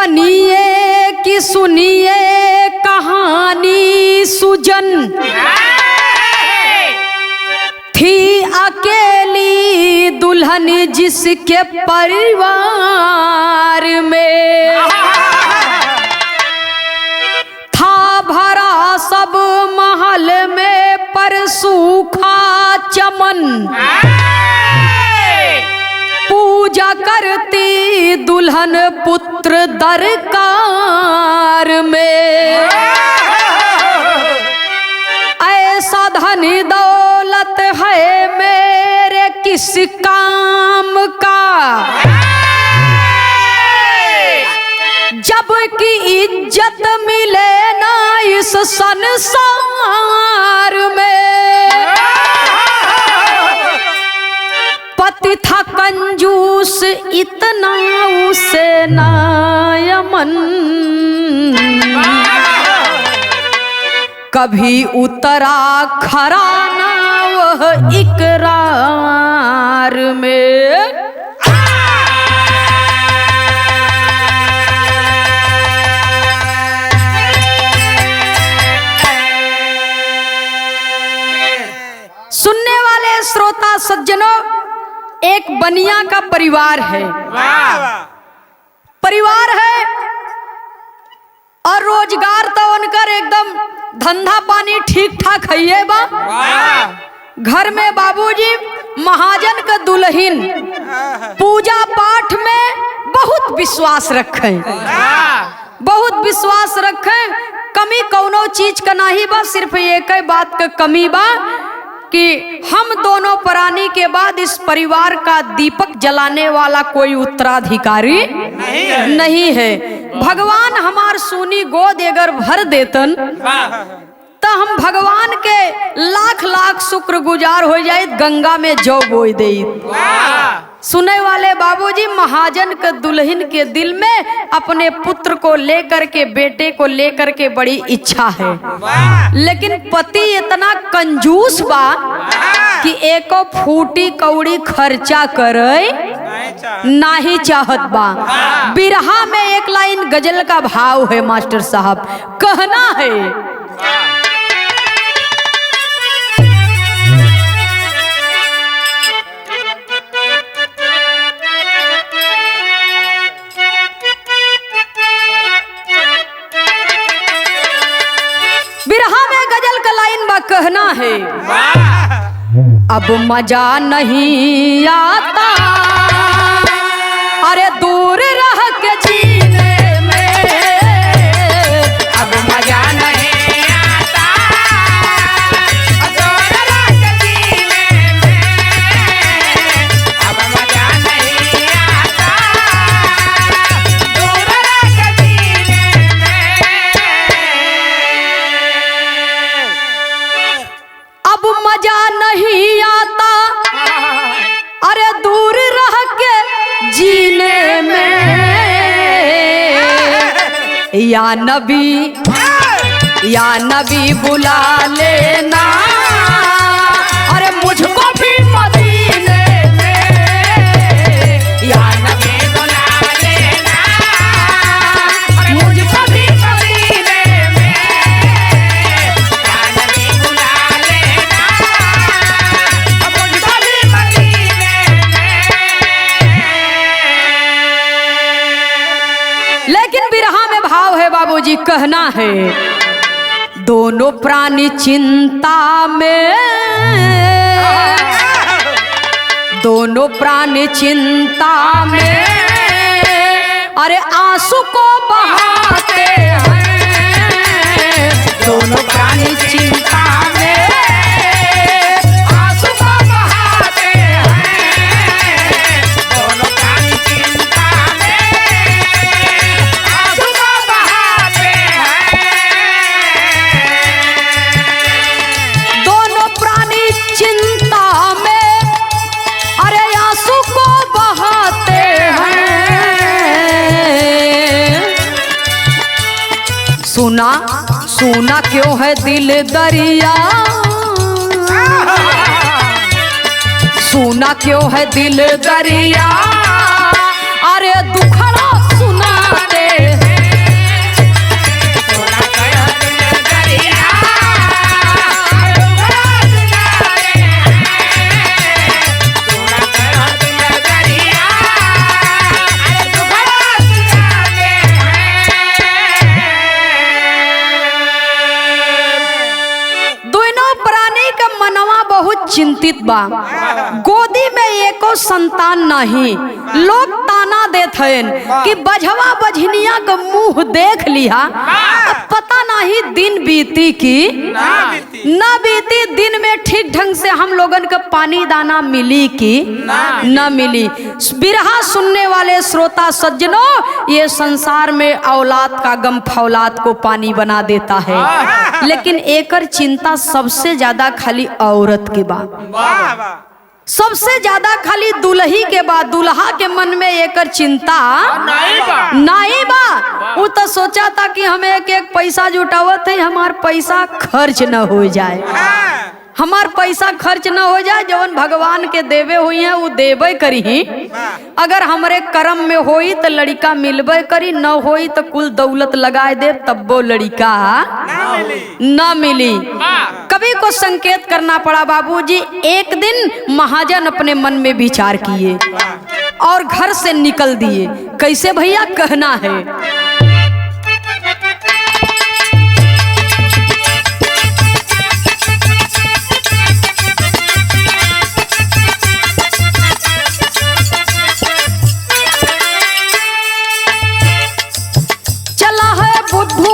बनिए कि सुनिए कहानी सुजन, थी अकेली दुल्हन जिसके परिवार में था भरा सब महल में पर सूखा चमन, पूजा करती दुल्हन पुत्र दरकार में। ऐसा धन दौलत है मेरे किस काम का, जब की इज्जत मिले ना इस संसार में। पति था कंजूस इतना उसे ना यमन, कभी उतरा खरा ना वह इकरार में। सुनने वाले श्रोता सज्जनों, एक बनिया का परिवार है, परिवार है और रोजगार तो उनकर एकदम धंधा पानी ठीक ठाक है बा। घर में बाबूजी महाजन का दुल्हन पूजा पाठ में बहुत विश्वास रखे, बहुत विश्वास रखे। कमी कौनो चीज का नहीं बा, सिर्फ एक ही बात का कमी बा कि हम दोनों प्राणी के बाद इस परिवार का दीपक जलाने वाला कोई उत्तराधिकारी नहीं है। भगवान हमार सुनी गोद अगर भर देतन तो हम भगवान के लाख लाख शुक्रगुजार हो जाए, गंगा में जौ बोई दे। सुने वाले बाबूजी, महाजन के दुल्हन के दिल में अपने पुत्र को लेकर के, बेटे को लेकर के बड़ी इच्छा है, लेकिन पति इतना कंजूस बा कि एको फूटी कौड़ी खर्चा करे नहीं चाहत बा। बिरहा में एक लाइन गजल का भाव है मास्टर साहब, कहना है कहना है, अब मजा नहीं आता अरे दूर रह के जीने में, अब मजा नहीं आता दूर रह के जीने में, अब मजा नहीं आता दूर रह के जीने में। अब मजा नहीं आता अरे दूर रह के जीने में, या नबी बुला लेना अरे मुझको भी मदीने में, या नबी बुला लेना मुझको भी मदीने में, या नबी बुला लेना मुझको भी मदीने में। लेकिन बिरहा में भाव है बाबूजी, कहना है दोनों प्राणी चिंता में, दोनों प्राणी चिंता में अरे आंसू को बहाते हैं, दोनों प्राणी चिंता में आंसू को बहाते हैं, दोनों प्राणी चिंता में आंसू को बहाते हैं, दोनों प्राणी चिंता में अरे आंसू को बहाते हैं। सुना सुना क्यों है दिल दरिया, सुना क्यों है दिल दरिया अरे दुखड़ा सुनाते हैं, स्थित बा, गोदी में एको संतान नहीं। लोग ताना देत हन कि बझवा बझनिया का मुंह देख लिया, पता नहीं दिन बीती की ना बीती। दिन में ठीक ढंग से हम लोगन का पानी दाना मिली कि न मिली। बिरहा सुनने वाले श्रोता सज्जनों, ये संसार में औलाद का गम फौलाद को पानी बना देता है, लेकिन एकर चिंता सबसे ज्यादा खाली औरत के बाद, सबसे ज्यादा खाली दुल्ही के बाद। दुल्हा के मन में एकर चिंता नहीं बा। वो तो सोचा था कि हमें एक एक पैसा जुटावत है, हमार पैसा खर्च न हो जाए, हमार पैसा खर्च न हो जाए। जवन भगवान के देवे हुई है वो देवे करी ही। अगर हमरे कर्म में होई तो लड़का मिलबे करी, न होई तो कुल दौलत लगाए दे, तब वो लड़का न मिली। कभी को संकेत करना पड़ा बाबूजी। एक दिन महाजन अपने मन में विचार किए और घर से निकल दिए। कैसे भैया कहना है,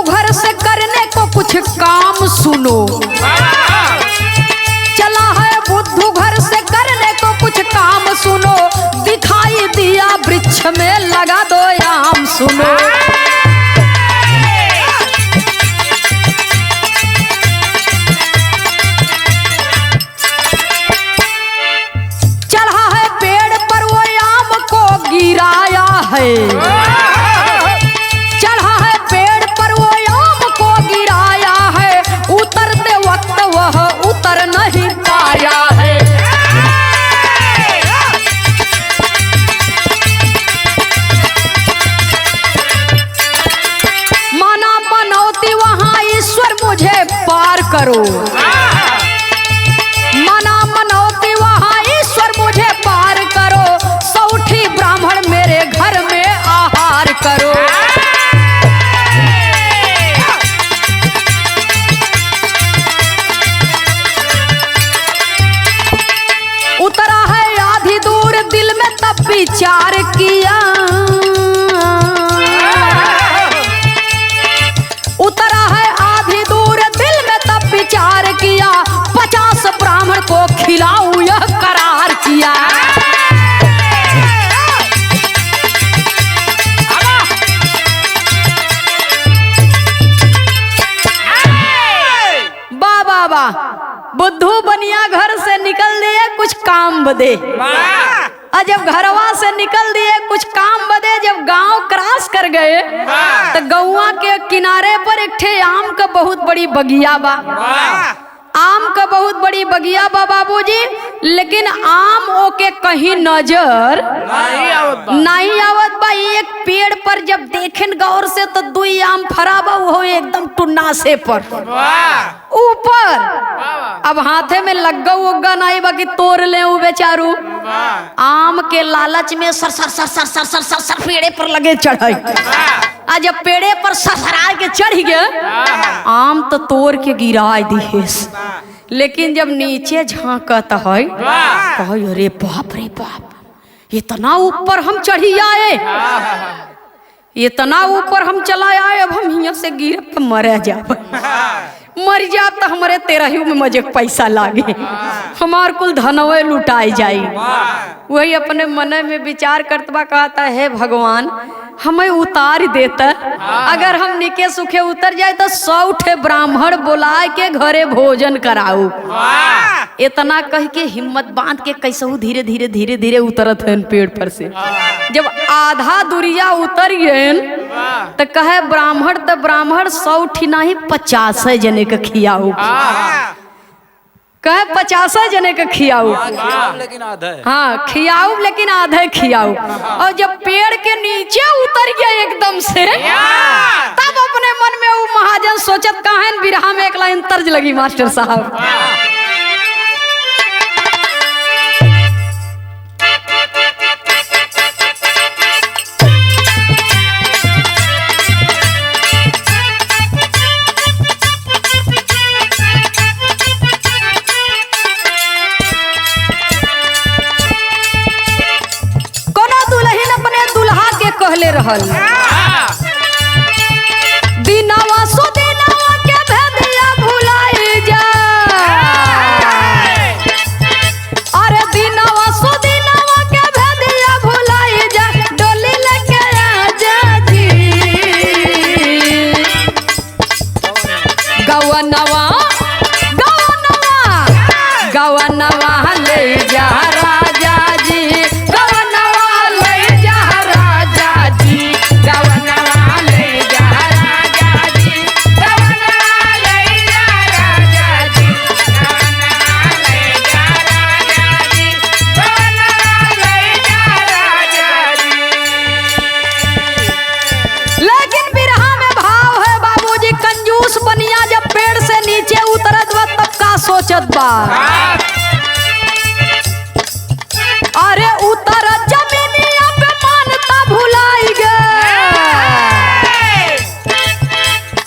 घर से करने को कुछ काम सुनो। चला है बुद्धू घर से करने को कुछ काम सुनो, दिखाई दिया वृक्ष में लगा दो आम सुनो। चढ़ा है पेड़ पर वो आम को गिराया है, उतर नहीं पाया है। माना मनौती वहां ईश्वर मुझे पार करो, माना मनौती वहां ईश्वर मुझे पार करो, सौठी ब्राह्मण मेरे घर में आहार करो। उतरा है आधी दूर दिल में तब विचार किया, उतरा है आधी दूर दिल में तब विचार किया, 50 ब्राह्मण को खिलाऊं यह करार किया। वाह वाह वाह, बुद्धू बनिया घर से निकल दिए कुछ काम बदे, और जब घरवा से निकल दिए कुछ काम बदे, जब गांव क्रॉस कर गए तो गौवा के किनारे पर एक ठे आम का बहुत बड़ी बगिया बा। आम का बहुत बड़ी बगिया बा बाबूजी, लेकिन आम ओके कहीं नजर नहीं आवत बा। एक पेड़ पर जब देखें गौर से तो 2 आम फरा बा, वो एकदम टुन्नासे पर ऊपर। अब हाथे में लग्गा उग्गा नहीं बा कि तोड़ ले वो बेचारू। आम के लालच में सर सर सर सर सर सर सर सर पेड़े पर लगे चढ़ाई, आ जब पेड़े पर सरसरा के चढ़ गए, आम तो तोड़ के गिरा दिए। लेकिन जब नीचे झांकता है, कहो अरे बाप रे बाप, इतना ऊपर हम चढ़ी आए, इतना ऊपर हम चला आए, अब हम यहाँ से गिर तो मर जाए, मर जा तो हमारे 13 में मजे पैसा लागे, हमार कुल धनवे लुटाई जाए। वही अपने मन में विचार करतबा, कहता है भगवान हमें उतार देता, अगर हम निके सुखे उतर जाए तो 100 ठे ब्राह्मण बुलाए के घरे भोजन कराऊ। इतना कह के हिम्मत बांध के कैसे धीरे धीरे धीरे धीरे उतरत है पेड़ पर से। जब आधा दूरिया उतर गए तो कहे ब्राह्मण तो ब्राह्मण 100 ठी नहीं 50 जने के खियाऊ, कहे 50 जने के खियाऊ, लेकिन आधा है। हाँ खियाऊ लेकिन आधे खियाऊ। और जब पेड़ के नीचे उतर गया एकदम से, तब अपने मन में वो महाजन सोचत कहां बिरहा में एक लाइन तर्ज लगी मास्टर साहब। कहले रहल, दिनवा सुदिनवा के भेदिया भुलाई जा। अरे दिनवा सुदिनवा के भेदिया भुलाई जा, डोली लेके आजा जी। गवनवा गवनवा गवनवा ले जा राजा जी, गवनवा ले जा राजा जी, गवनवा ले जा राजा जी, गवनवा ले जा राजा जी, गवनवा ले जा राजा जी, गवनवा ले जा राजा जी। लेकिन बिरहा में भाव है बाबूजी, कंजूस बनिया जब पेड़ से नीचे उतरत बा तब का सोचत बा। अरे उतर जमीनिया पे मानता भुलाई गे,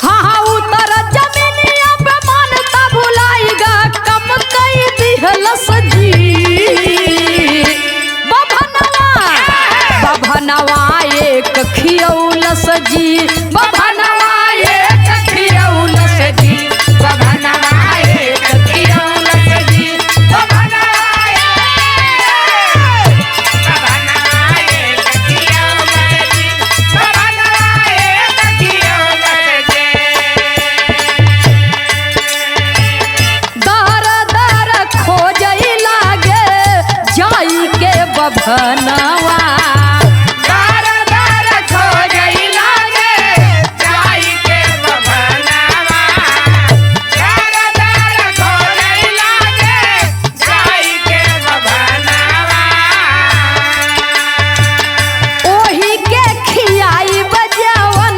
हाँ हाँ उतर जमीनिया पे मानता भुलाई गे, कम कई दिहलस जी। बभनवा बभनवा एक खियौलस जी, बभनवा एक खियौलस जी, बभनवा एक खियौलस जी, बभनवा बभनवा दार दार खोजई लागे, जाई के बभनवा दार दार खोजई लागे, जाई के बभनवा। ओही के खियाई बजावन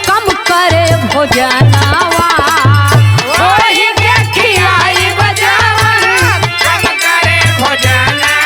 कम करे भोजनवा, ओही के खियाई बजावन कम करे भोजनवा,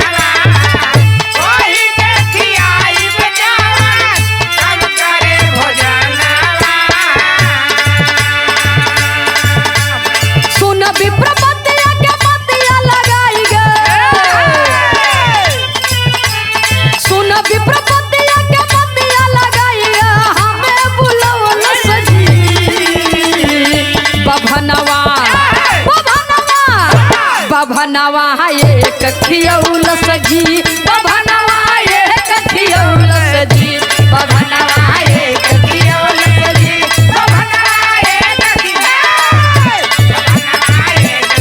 बभनवा एक खियौलस जी, बभनवा एक खियौलस जी, बभनवा एक खियौलस जी, बभनवा एक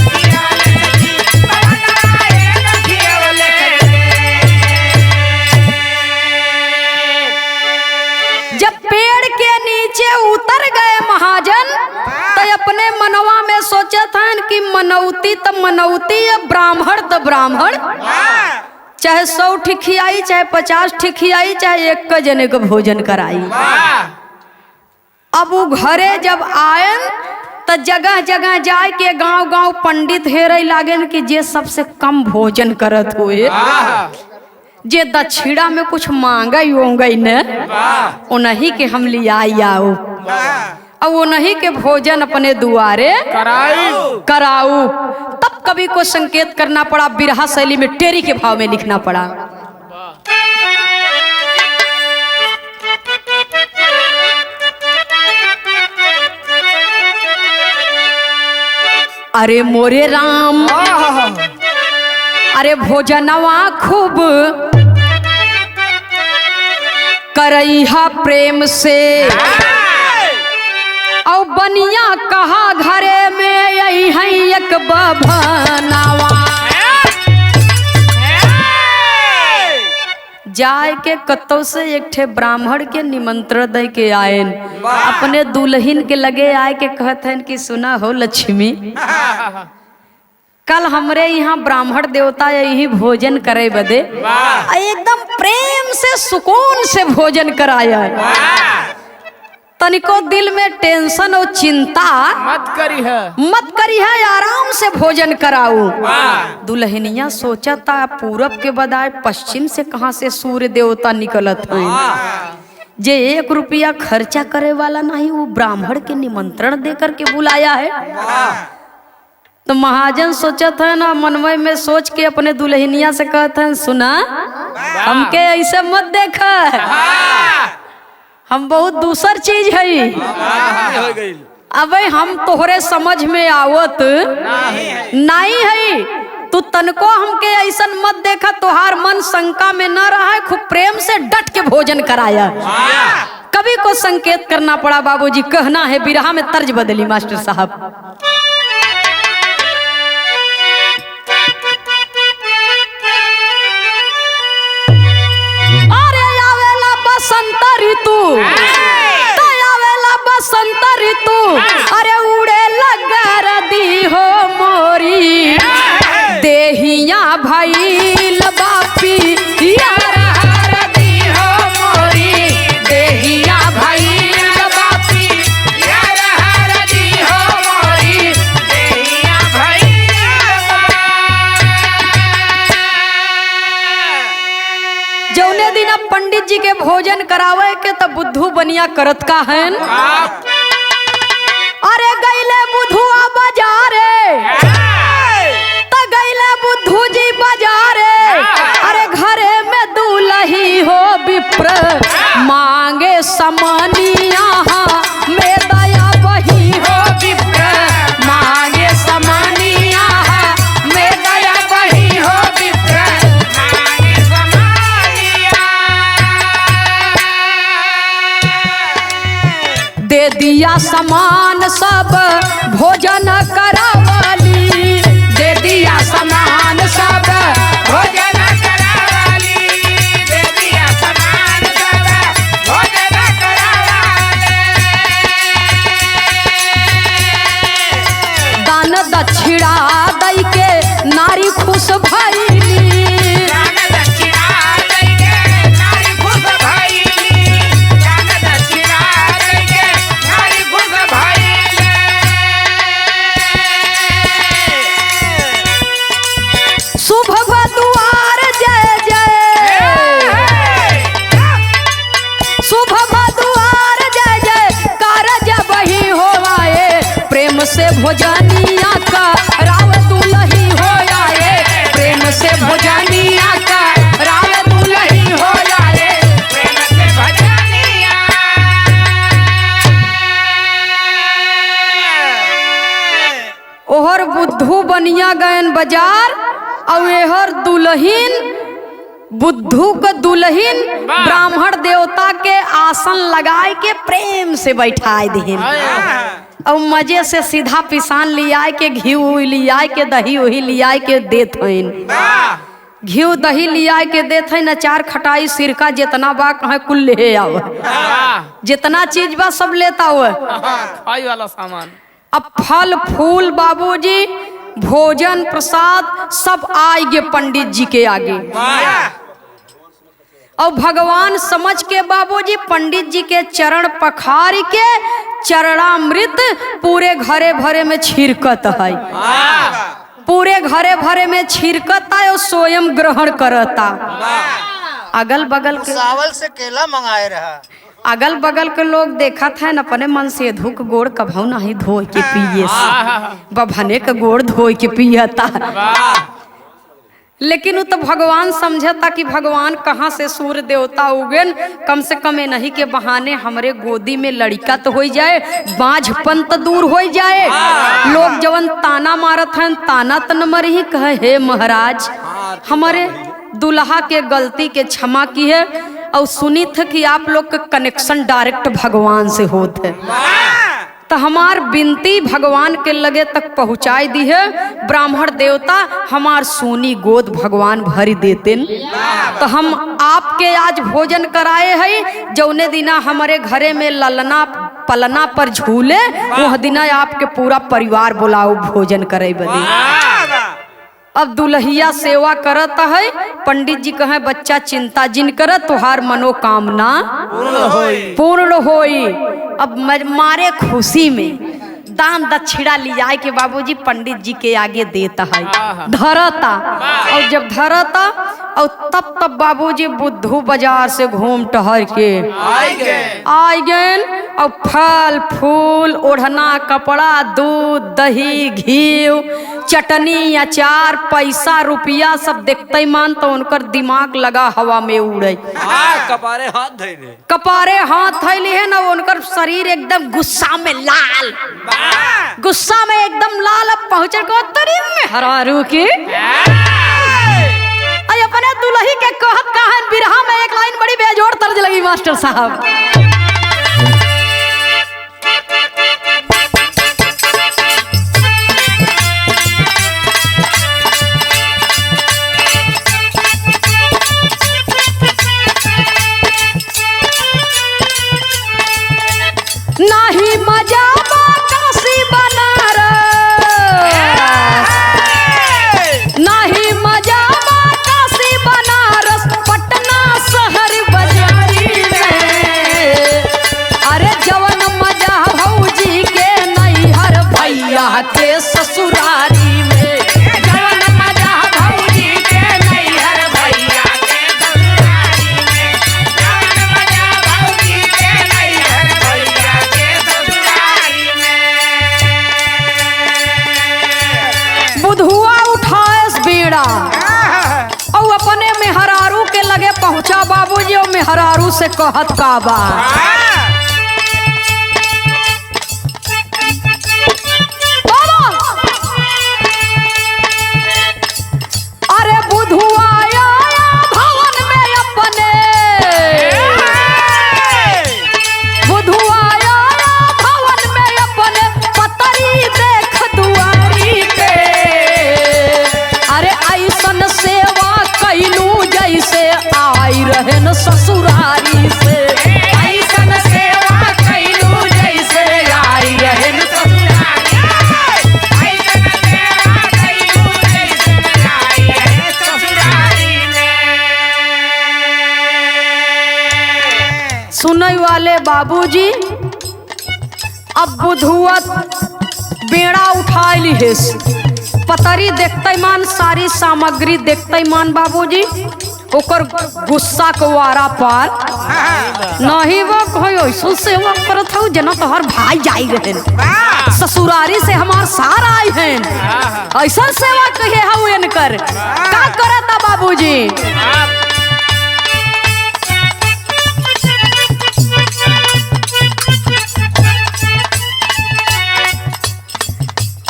खियौलस जी, बभनवा एक खियौलस जी। जब पेड़ के नीचे उतर गए महाजन तो अपने मनवा में सोचत हन कि मनौती तो मनौती है, ब्राह्मण तो ब्राह्मण, चाहे 100 ठिखियाई चाहे 50 ठिखियाई चाहे एक का जने को भोजन कराई। अब वो घरे जब आए तो जगह जगह जाए के गांव गांव पंडित हेरे लागेन कि जे सबसे कम भोजन करत हुए, जे दक्षिणा में कुछ मांगई ओंगई न उन्हीं के हम लियाई आओ, अब वो नहीं के भोजन अपने दुआरे कराऊ। तब कवि को संकेत करना पड़ा, बिरहा शैली में टेरी के भाव में लिखना पड़ा। अरे मोरे राम अरे भोजनवा खूब करैहा प्रेम से, औ बनिया कहा घरे में यही है एक बभनवा। जाए के कतौ से एक ठे ब्राह्मण के निमंत्रण दे के आयन, अपने दुल्हन के लगे आए के कहते कि सुना हो लक्ष्मी, कल हमरे यहाँ ब्राह्मण देवता यही भोजन करे बदे एकदम प्रेम से सुकून से भोजन कराया, तनिको दिल में टेंशन और चिंता मत करी है, आराम से भोजन कराऊ। दुल्हनिया सोचता पूरब के बजाय पश्चिम से कहाँ से सूर्य देवता निकलत है, जे 1 रुपया खर्चा करे वाला नहीं, वो ब्राह्मण के निमंत्रण देकर के बुलाया है। तो महाजन सोचत है ना, मनमय में सोच के अपने दुल्हनिया से कहते हैं सुना हमके ऐसे मत देखा, हम बहुत दूसर चीज है। हो गई अबे हम तोहरे समझ में आवत नहीं है। तू तनको हमके ऐसन मत देखा, तोहार मन शंका में न रहा है। खूब प्रेम से डट के भोजन कराया। कभी को संकेत करना पड़ा बाबूजी, कहना है बिरहा में तर्ज बदली मास्टर साहब। अरे आवेला बसंत ऋतु, आवेला बसंत ऋतु, अरे उड़े लगर दी हो मोरी देहिया भइल बापी यार दी हो मोरी देहिया भइल बापी यार दी हो मोरी देहिया भइल। जौने दिन पंडित जी के भोजन करावे के तब बुद्धू बनिया करत का हन। अरे गईले बुधुआ बाजारे, गईले बुद्धू जी बाजारे, अरे घरे में दूल्ही हो विप्र मांगे समनिया में दया बही हो विप्र मांगे समनिया में दया बही हो विप्र मांगे समनिया। दे दिया समान सब भोजन करावली, दे दिया समान सब भोजन करावली, दे दिया समान सब भोजन करावली। दान दक्षिणा दई के नारी खुश भइली, दान दक्षिणा दई के नारी खुश भइली, दान दक्षिणा दई के नारी खुश भइली। शुभ बदुआर जय जय, शुभ बदुआर जय जय कारज बही हो आए, प्रेम से भोजनिया का राव दुलही हो आए, प्रेम से भोजनिया का राव दुलही हो आए, प्रेम से भोजनिया। ओहर बुद्धू बनिया गयन बाजार और एहर दुल्हीन बुद्धू को दुल्हीन ब्राह्मण देवता के आसन लगाए के प्रेम से बैठाए देहिन और मजे से सीधा पिसान लियाए के घी लियाए के दही वही लियाए के देत हइन। घी दही लियाए के देत हइन, अचार खटाई सिरका जितना बा कहे कुल ले आव, जितना चीज बा सब लेता हुआ खाई वाला सामान। अब फल फूल बाबूजी भोजन प्रसाद सब आएगे पंडित जी के आगे। और भगवान समझ के बाबूजी पंडित जी के चरण पखार के चरणामृत पूरे घरे भरे में छिड़कत है, पूरे घरे भरे में छिड़कत है और स्वयं ग्रहण करता। अगल बगल के चावल से केला मंगाए रहा, अगल बगल के लोग देखा था न अपने मन से धुक गोड़ कभू नहीं धो के पिए, बभने के गोड़ धो के पियता। लेकिन वो तो भगवान समझता कि भगवान कहाँ से सूर्य देवता उगन, कम से कम नहीं के बहाने हमरे गोदी में लड़का तो हो जाए, बांझपन तो दूर हो जाए। लोग जवन ताना मारत हैं ताना तो न मरी ही कहे हे महाराज हमारे दुल्हा के गलती के क्षमा की है और सुनी थे कि आप लोग का कनेक्शन डायरेक्ट भगवान से होते तो हमार विनती भगवान के लगे तक पहुँचाई दी है। ब्राह्मण देवता हमार सोनी गोद भगवान भरी देते तो हम आपके आज भोजन कराए हैं। जौने दिना हमारे घरे में ललना पलना पर झूले वह दिना आपके पूरा परिवार बुलाओ भोजन करे बदे। अब दुल्हिया सेवा करत है, पंडित जी कहे बच्चा चिंता जिन करत तुहार मनोकामना पूर्ण होई। अब मारे खुशी में दान दक्षिणा लिया के बाबूजी पंडित जी के आगे देता है, धरता। और जब धरता और तब बाबूजी बुद्धू बाजार से घूम टहर के आ गए और फल फूल ओढ़ना कपड़ा दूध दही घी चटनी अचार पैसा रुपया सब देखते मान तो उनकर दिमाग लगा हवा में उड़े। कपारे हाथ धइले, कपारे हाथ थैली है ना, उनकर शरीर एकदम गुस्सा में लाल, गुस्सा में एकदम लाल। अब पहुंचे को तरी में हरारू की अपने दुल्ही के कहत कहन बिरहा में एक लाइन बड़ी बेजोड़ तर्ज लगी मास्टर साहब। नाही मजा काशी बनारस, नाही मजा काशी बनारस पटना शहर बाजारी में। अरे जवन मजा भौजी के नैहर भैया के ससुरारी में, जवन मजा भौजी के नैहर भैया के ससुरारी में, जवन मजा भौजी के नैहर भैया के ससुरारी में। बुधुआ उठाएस बीड़ा और अपने मेहरारू के लगे पहुंचा बाबूजी और मेहरारू से कहत का बा। अरे बुधुआ आया भवन में अपने, बुधुआ आया भवन में अपने पतरी देख दुआरी पे। अरे ऐसन सेवा कैलू जैसे आई रहे न ससुरारी से, ऐसन सेवा कैलू जैसे आई रहे न ससुरारी, ऐसन सेवा कैलू जैसे आई रहे ससुरारी में। सुनई वाले बाबूजी अब बुधुआ बेड़ा उठाई लिहेस, पतरी देखते मान सारी सामग्री देखते मान बाबूजी ओकर गुस्सा को वारा पार नहीं वो कोई ऐसा सेवा करत हूँ जना तोहर भाई जाई रहे ससुरारी से हमार सारा आई हैं, ऐसा सेवा कहे हूँ इनकर का करता बाबूजी।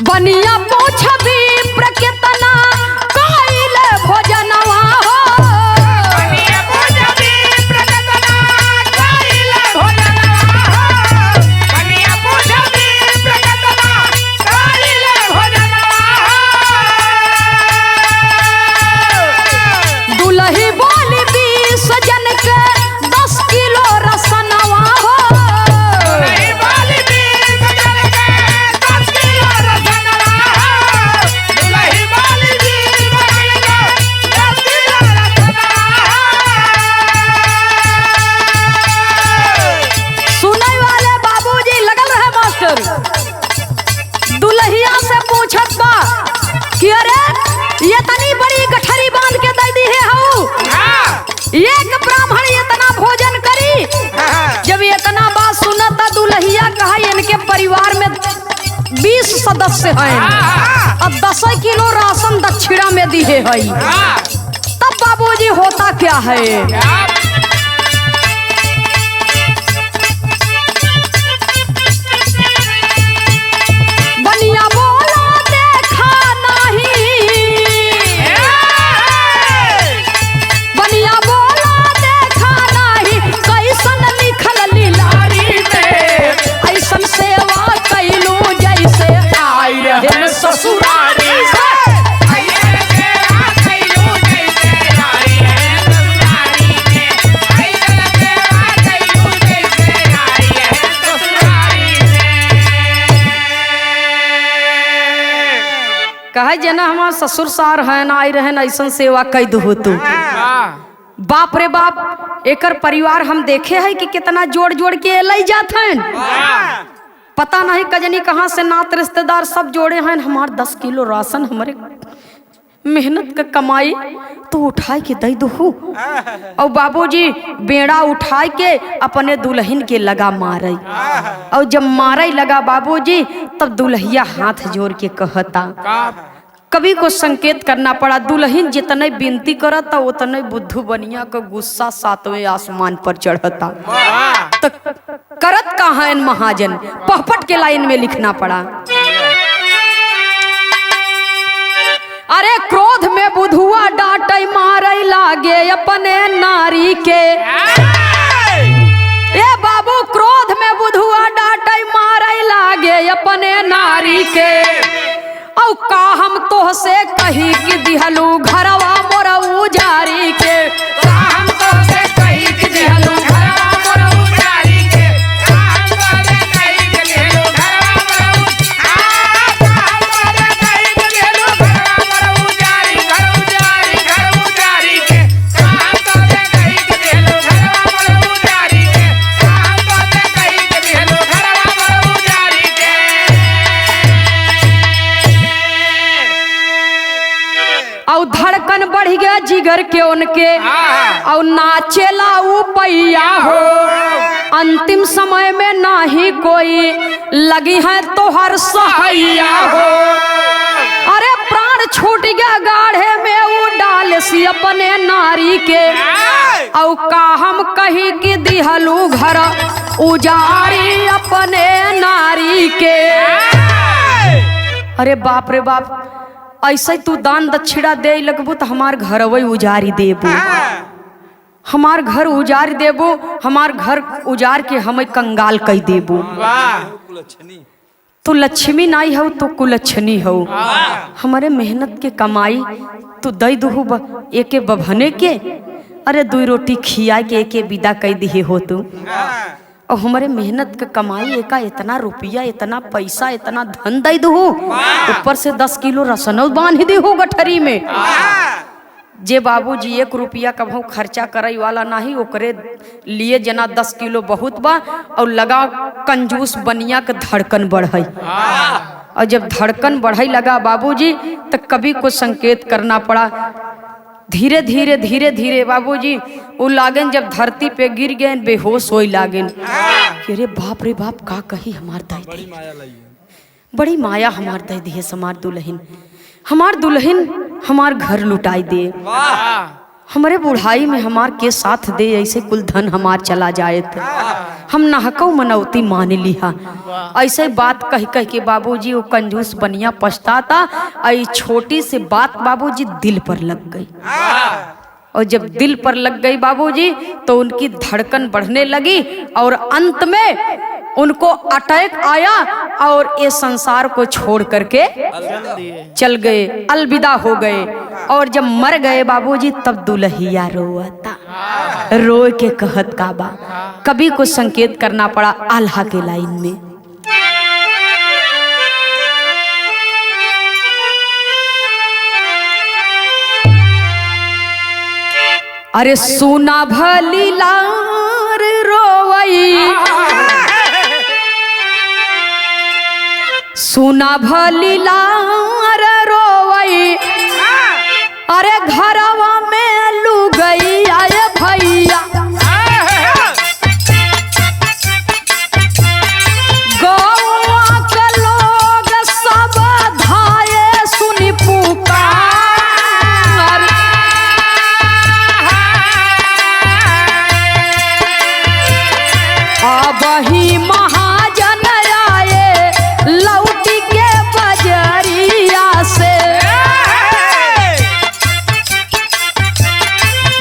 बनिया पूछबी प्रकेतना कइले भोजनवा हो, बनिया पूछबी प्रकेतना कइले भोजनवा हो, बनिया पूछबी प्रकेतना कइले भोजनवा हो। दुल्ही बोली 20 जन के 10 किलो रसनवा हो, दुल्ही बोली 20 जन के 10 किलो रसनवा हो, दुल्ही बोली 20 जन के 10 किलो रसनवा हो। सुनई वाले बाबूजी लगल रहे मास्टर, दुल्हिया से पूछत बा कि अरे ये तनी बड़ी गठरी बांध के दे दी है हऊ, एक ब्राह्मण इतना भोजन करी। जब इतना बात सुनता दुल्हिया कहा इनके परिवार में 20 सदस्य हैं अब 10 किलो राशन दक्षिणा में दी है। तब बाबूजी होता क्या है, बनिया बोला देखा नहीं, बनिया बोला देखा नहीं कैसन लिखल लीलारी में, ऐसन सेवा कैलू जैसे आई रहे ससुरारी से, ऐसन सेवा कैलू जैसे आई रहे ससुरारी में, ऐसन सेवा कैलू जैसे आई रहे ससुरारी में। कहे जना हमार ससुर सार है ना आई रहे ऐसन सेवा कई दो तू। बाप रे बाप एकर परिवार हम देखे है कि कितना जोड़ जोड़ के ले जात हैं, पता नहीं कजनी कहाँ से नात रिश्तेदार सब जोड़े हैं। हमार 10 किलो राशन हमारे मेहनत का कमाई तो उठाए के दई दहू। और बाबूजी बेड़ा उठाए के अपने दुल्हन के लगा मारे। और जब मारे लगा बाबूजी तब दुल्हिया हाथ जोड़ के कहता, कभी को संकेत करना पड़ा। दुल्हन जितने विनती करता उतने बुद्धू बनिया का गुस्सा सातवें आसमान पर चढ़ता। तो करत कहाँ इन महाजन, पहपट के लाइन में लिखना पड़ा। अरे क्रोध में बुधुआ डांटे मारे लागे अपने नारी के। ए बाबू क्रोध में बुधुआ डांटे मारे लागे अपने नारी के। औ का हम तोह से कही कि दिहलू घरवा मोर उजारी के। का हम तोह से कही कि दिहलू घरवा मोर उजारी के। का हम तोह से कही कि दिहलू घरवा मोर उजारी घर उजारी घर उजारी के। का हम तोह से कही कि दिहलू घरवा मोर उजारी के। का हम तोह से कही कि दिहलू घरवा मोर उजारी के। और धड़कन बढ़ गया जिगर के उनके। और नाचेला पैया हो। अंतिम समय में ना ही कोई लगी है तो हर सहैया हो। अरे प्राण छूट गया गाढ़े में वो डाल सी अपने नारी के। और का हम कही कि दिहलू घर उजारी अपने नारी के। अरे बाप रे बाप, ऐसे तू दान दक्षिणा दे लगबू तो हमार घर वही उजारी देबू। हमार घर उजारी देबू, हमार घर उजार के हमें कंगाल कह देबू। तू लक्ष्मी नहीं हो तो कुलच्छनी हो। हमारे मेहनत के कमाई तू दई दुहू एके बभने के। अरे दू रोटी खिया के एके विदा कह दिए हो तू। और हमारे मेहनत का कमाई एका इतना रुपया इतना पैसा इतना धन दे दू। ऊपर से 10 किलो रसनौ बांध दे हो गठरी में। जे बाबूजी 1 रुपया कभू खर्चा करे वाला नहीं, ओकरे लिए जना 10 किलो बहुत बा। और लगा कंजूस बनिया के धड़कन बढ़े। और जब धड़कन बढ़े लगा बाबूजी तो कभी को संकेत करना पड़ा। धीरे धीरे धीरे धीरे बाबूजी वो लागन जब धरती पे गिर गए बेहोश हो लागन। अरे बाप रे बाप, का कही हमार दाई बड़ी माया हमार दाई दी है। हमार दुल्हन हमार घर लुटाई दे। हमारे बुढ़ाई में हमार के साथ दे, ऐसे कुल धन हमार चला जाए थे। हम नहको मनौती मान लिहा। ऐसे बात कह कह के बाबूजी वो कंजूस बनिया पछताता। आई छोटी सी बात बाबूजी दिल पर लग गई। और जब दिल पर लग गई बाबूजी तो उनकी धड़कन बढ़ने लगी। और अंत में उनको अटैक आया और ये संसार को छोड़ करके चल गए, अलविदा हो गए। और जब मर गए बाबूजी तब दुल्हिया रोता, रो के कहत का बा। कभी को संकेत करना पड़ा आल्हा के लाइन में। अरे सुना भली लार रोवई, सुना भली लार रोवई। अरे घरवा में लुगई आए भैया। गौवा के लोग सब धाये सुनी पुकार। अब ही महाजन आए लौटी के बजरिया से।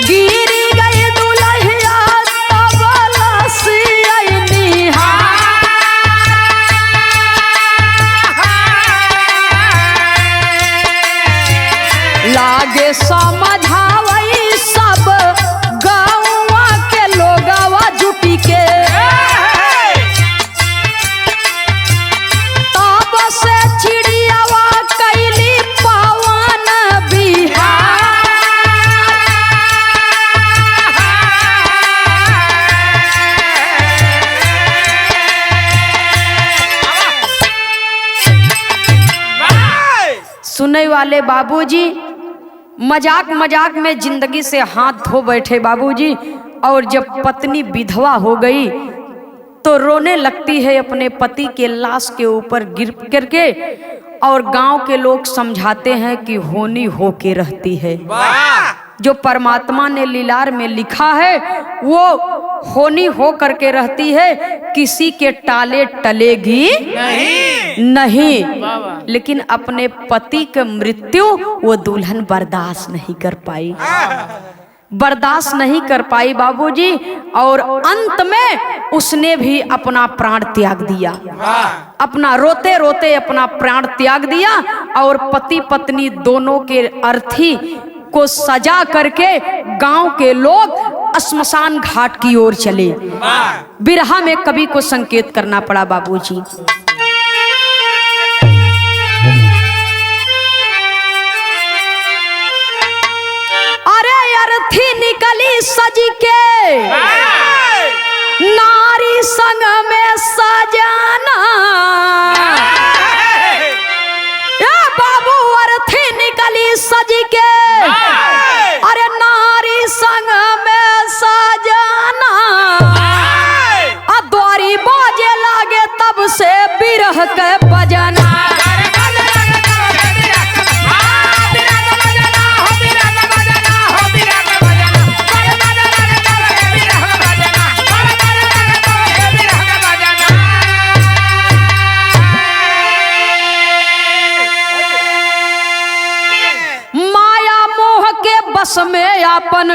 गिरी गई दुल्हिया तब लसियनी हा। लागे समझावई सब गौवा के लोगवा जुटी के। चिड़ियावा कैली पवन बिहार। सुनने वाले बाबूजी मजाक मजाक में जिंदगी से हाथ धो बैठे बाबूजी। और जब पत्नी विधवा हो गई तो रोने लगती है अपने पति के लाश के ऊपर गिर करके। और गांव के लोग समझाते हैं कि होनी होके रहती है। जो परमात्मा ने लीलार में लिखा है वो होनी हो करके रहती है, किसी के टाले टलेगी नहीं। लेकिन अपने पति की मृत्यु वो दुल्हन बर्दाश्त नहीं कर पाई, बर्दाश्त नहीं कर पाई बाबूजी। और अंत में उसने भी अपना प्राण त्याग दिया, अपना रोते रोते अपना प्राण त्याग दिया। और पति पत्नी दोनों के अर्थी को सजा करके गांव के लोग श्मशान घाट की ओर चले। बिरहा में कवि को संकेत करना पड़ा बाबूजी। अर्थी निकली सज के नारी संग में सजाना। बाबू अर्थी निकली सज के अरे नारी संग में सजाना। द्वारी बाजे लागे तब से बिरह के बजना। बस में आपन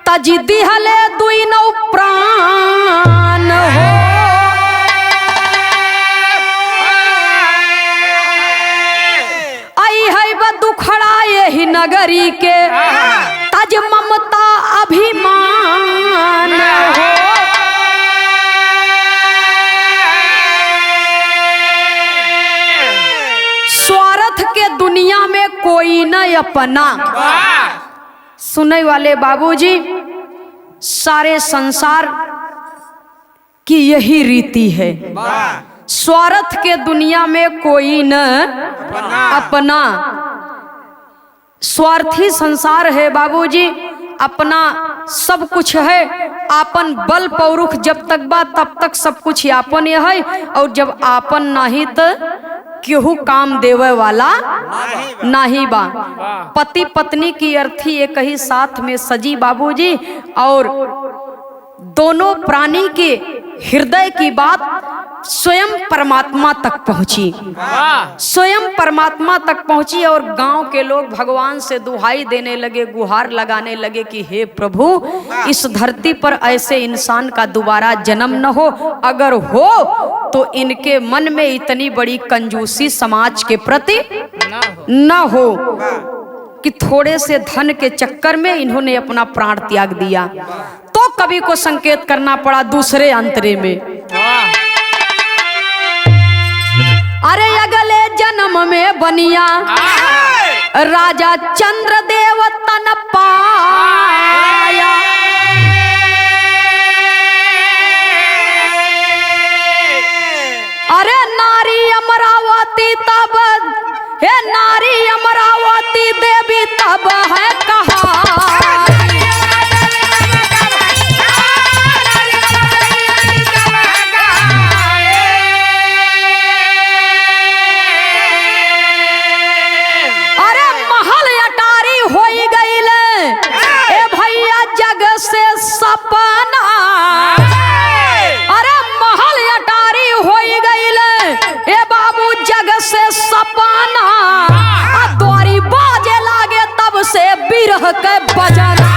तजी दिहले दुई नौ प्राण हो। आई है बदुखड़ा यही नगरी के तज ममता अभिमान हो। स्वार्थ के दुनिया में कोई न अपना। सुनने वाले बाबूजी, सारे संसार की यही रीति है। स्वार्थ के दुनिया में कोई न अपना। स्वार्थी संसार है बाबूजी, अपना सब कुछ है। आपन बल पौरुख जब तक बा तब तक सब कुछ आपन ये है। और जब आपन नहीं तो केहू काम देवे वाला नहीं बा। पति पत्नी की अर्थी एक ही साथ में सजी बाबूजी। और दोनों प्राणी के हृदय की बात स्वयं परमात्मा तक पहुंची, स्वयं परमात्मा तक पहुंची। और गांव के लोग भगवान से दुहाई देने लगे, गुहार लगाने लगे कि हे प्रभु, इस धरती पर ऐसे इंसान का दोबारा जन्म न हो। अगर हो तो इनके मन में इतनी बड़ी कंजूसी समाज के प्रति न हो कि थोड़े से धन के चक्कर में इन्होंने अपना प्राण त्याग दिया। तो कवि को संकेत करना पड़ा दूसरे अंतरे में। अरे अगले जन्म में बनिया राजा चंद्रदेव तन पाया। अरे नारी अमरावती तब, हे नारी अमरावती देवी तब है कहा। अरे महल अटारी हो गई ए भैया जग से सपना। अरे महल अटारी हो गई ए बाबू जग से सपना। द्वारी बाजे लागे तब से बिरह के बजना।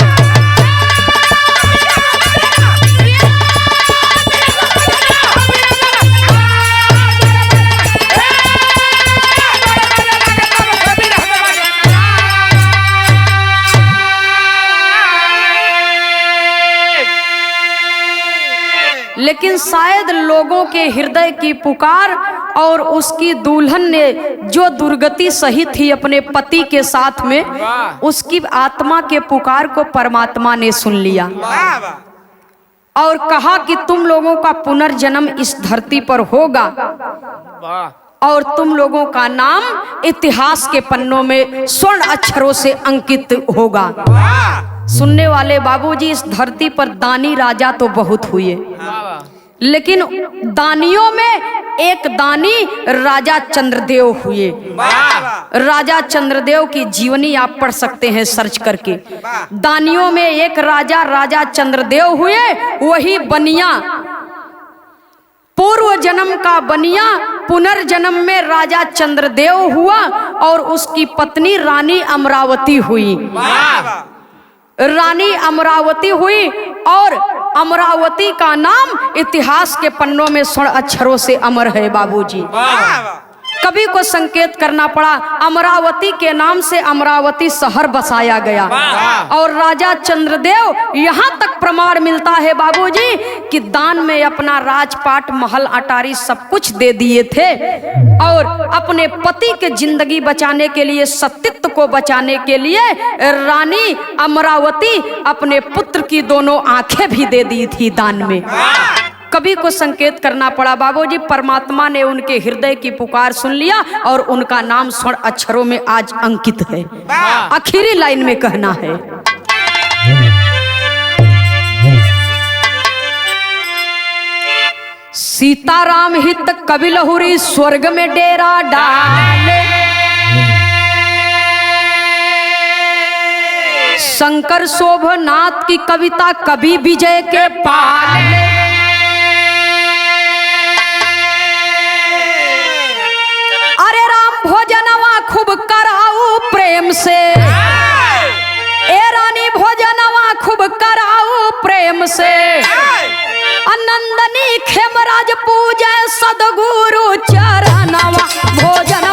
लेकिन शायद लोगों के हृदय की पुकार और उसकी दुल्हन ने जो दुर्गति सही थी अपने पति के साथ में, उसकी आत्मा के पुकार को परमात्मा ने सुन लिया और कहा कि तुम लोगों का पुनर्जन्म इस धरती पर होगा। और तुम लोगों का नाम इतिहास के पन्नों में स्वर्ण अक्षरों से अंकित होगा। सुनने वाले बाबूजी, इस धरती पर दानी राजा तो बहुत हुए, लेकिन दानियों में एक दानी राजा चंद्रदेव हुए। राजा चंद्रदेव की जीवनी आप पढ़ सकते हैं सर्च करके। दानियों में एक राजा चंद्रदेव हुए, वही बनिया, पूर्व जन्म का बनिया पुनर्जन्म में राजा चंद्रदेव हुआ और उसकी पत्नी रानी अमरावती हुई। रानी अमरावती हुई और अमरावती का नाम इतिहास के पन्नों में स्वर्ण अक्षरों से अमर है बाबूजी। कवि को संकेत करना पड़ा, अमरावती के नाम से अमरावती शहर बसाया गया। और राजा चंद्रदेव, यहाँ तक प्रमाण मिलता है बाबूजी कि दान में अपना राजपाट, महल, अटारी सब कुछ दे दिए थे और अपने पति के जिंदगी बचाने के लिए, सतीत्व को बचाने के लिए रानी अमरावती अपने पुत्र की दोनों आंखें भी दे दी थी दान में। कवि को संकेत करना पड़ा बाबूजी, परमात्मा ने उनके हृदय की पुकार सुन लिया और उनका नाम स्वर्ण अक्षरों में आज अंकित है। आखिरी लाइन में कहना है, सीताराम हित कवि लहुरी स्वर्ग में डेरा डाले, शंकर शोभनाथ की कविता कवि विजय के पाले। भोजनवा खूब कराऊ प्रेम से, ए रानी भोजनवा खूब कराऊ प्रेम से, अनंदनी खेमराज पूजे सदगुरु चरणवा भोजन